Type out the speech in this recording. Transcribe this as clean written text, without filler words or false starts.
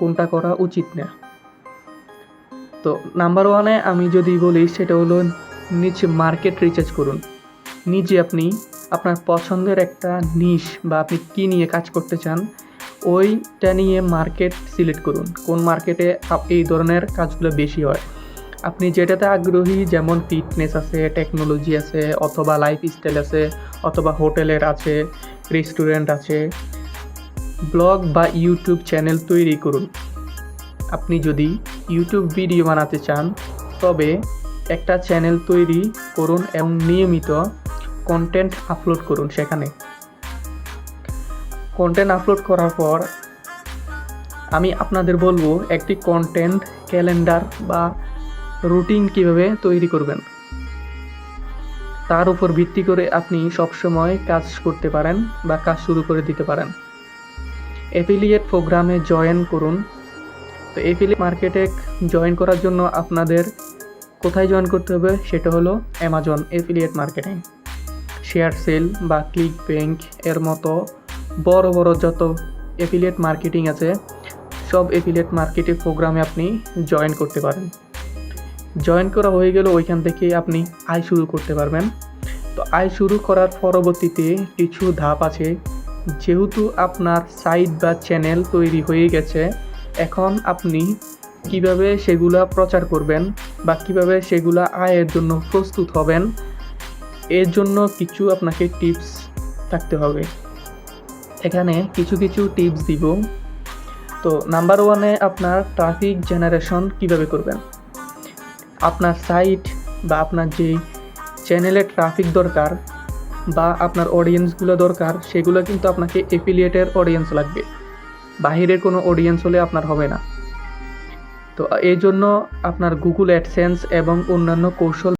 কোনটা করা উচিত না। তো নাম্বার ওয়ানে আমি যদি বলি সেটা হলো নিচে মার্কেট রিসার্চ করুন। নিজে আপনি আপনার পছন্দের একটা নিশ বা আপনি কী নিয়ে কাজ করতে চান ওইটা নিয়ে মার্কেট সিলেক্ট করুন, কোন মার্কেটে এই ধরনের কাজগুলো বেশি হয়। আপনি যেটাতে আগ্রহী, যেমন ফিটনেস আছে, টেকনোলজি আছে, অথবা লাইফস্টাইল আছে, অথবা হোটেলের আছে, রেস্টুরেন্ট আছে, ব্লগ বা ইউটিউব চ্যানেল তৈরি করুন। আপনি যদি ইউটিউব ভিডিও বানাতে চান তবে একটা চ্যানেল তৈরি করুন এবং নিয়মিত কন্টেন্ট আপলোড করুন। সেখানে কন্টেন্ট আপলোড করার পর আমি আপনাদের বলবো একটি কন্টেন্ট ক্যালেন্ডার বা রুটিন কিভাবে তৈরি করবেন, তার উপর ভিত্তি করে আপনি সবসময় কাজ করতে পারেন বা কাজ শুরু করে দিতে পারেন। অ্যাফিলিয়েট প্রোগ্রামে জয়েন করুন। তো অ্যাফিলিয়েট মার্কেটে জয়েন করার জন্য আপনাদের কোথায় জয়েন করতে হবে সেটা হলো Amazon affiliate marketing. Share sale বা ক্লিক ব্যাংক এর মতো বড় বড় যত অ্যাফিলিয়েট মার্কেটিং আছে সব অ্যাফিলিয়েট মার্কেটিং প্রোগ্রামে আপনি জয়েন করতে পারেন। জয়েন করা হয়ে গেলে ওইখান থেকে আপনি আয় শুরু করতে পারবেন। তো আয় শুরু করার পরবর্তীতে কিছু ধাপ আছে। যেহেতু আপনার সাইট বা চ্যানেল তৈরি হয়ে গেছে, এখন আপনি কিভাবে সেগুলা প্রচার করবেন বা কিভাবে সেগুলা আয়ের জন্য প্রস্তুত হবেন, এর জন্য কিছু আপনাকে টিপস থাকতে হবে। এখানে কিছু টিপস দিব। তো নাম্বার ওয়ানে আপনার ট্রাফিক জেনারেশন কিভাবে করবেন। আপনার সাইট বা আপনার যে চ্যানেলে ট্রাফিক দরকার বা আপনার অডিয়েন্সগুলো দরকার, সেগুলো কিন্তু আপনাকে অ্যাফিলিয়েটের অডিয়েন্স লাগবে, বাহিরের কোনো অডিয়েন্স হলে আপনার হবে না। তো এই জন্য আপনার গুগল অ্যাডসেন্স এবং অন্যান্য কৌশল